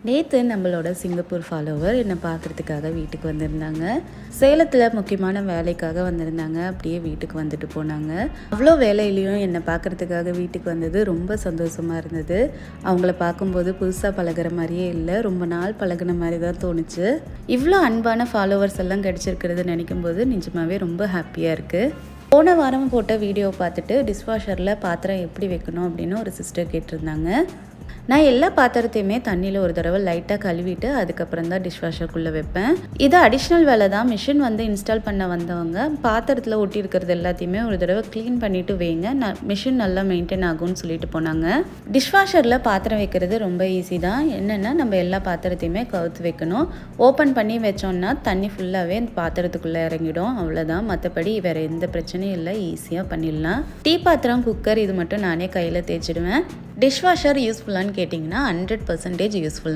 நேற்று நம்மளோட Singapore follower என்னை பார்க்குறதுக்காக வீட்டுக்கு வந்திருந்தாங்க. சேலத்தில் முக்கியமான வேலைக்காக வந்திருந்தாங்க. அப்படியே வீட்டுக்கு வந்துட்டு போனாங்க. அவ்வளோ வேலையிலையும் என்னை பார்க்குறதுக்காக வீட்டுக்கு வந்தது ரொம்ப சந்தோஷமாக இருந்தது. அவங்கள பார்க்கும்போது புதுசாக பழகிற மாதிரியே இல்லை, ரொம்ப நாள் பழகின மாதிரி தான் தோணுச்சு. இவ்வளோ அன்பான ஃபாலோவர்ஸ் எல்லாம் கிடச்சிருக்கிறது நினைக்கும் போது நிஜமாகவே ரொம்ப ஹாப்பியாக இருக்குது. போன வாரம் போட்ட வீடியோ பார்த்துட்டு டிஷ்வாஷரில் பாத்திரம் எப்படி வைக்கணும் அப்படின்னு ஒரு சிஸ்டர் கேட்டிருந்தாங்க. நான் எல்லா பாத்திரத்தையுமே தண்ணியில் ஒரு தடவை லைட்டாக கழுவிட்டு அதுக்கப்புறம் தான் டிஷ்வாஷருக்குள்ளே வைப்பேன். இது அடிஷ்னல் வேலை தான். மிஷின் வந்து இன்ஸ்டால் பண்ண வந்தவங்க பாத்திரத்தில் ஒட்டி இருக்கிறது எல்லாத்தையுமே ஒரு தடவை க்ளீன் பண்ணிவிட்டு வைங்க, மிஷின் நல்லா மெயின்டைன் ஆகும்னு சொல்லிட்டு போனாங்க. டிஷ்வாஷரில் பாத்திரம் வைக்கிறது ரொம்ப ஈஸி தான். என்னென்னா நம்ம எல்லா பாத்திரத்தையுமே கவுத்து வைக்கணும். ஓப்பன் பண்ணி வச்சோம்னா தண்ணி ஃபுல்லாகவே அந்த பாத்திரத்துக்குள்ளே இறங்கிடும், அவ்வளோதான். மற்றபடி வேறு எந்த பிரச்சனையும் இல்லை, ஈஸியாக பண்ணிடலாம். டீ பாத்திரம், குக்கர் இது மட்டும் நானே கையில் தேய்ச்சிடுவேன். டிஷ்வாஷர் யூஸ்ஃபுல்லான்னு கேட்டிங்கன்னா 100% யூஸ்ஃபுல்.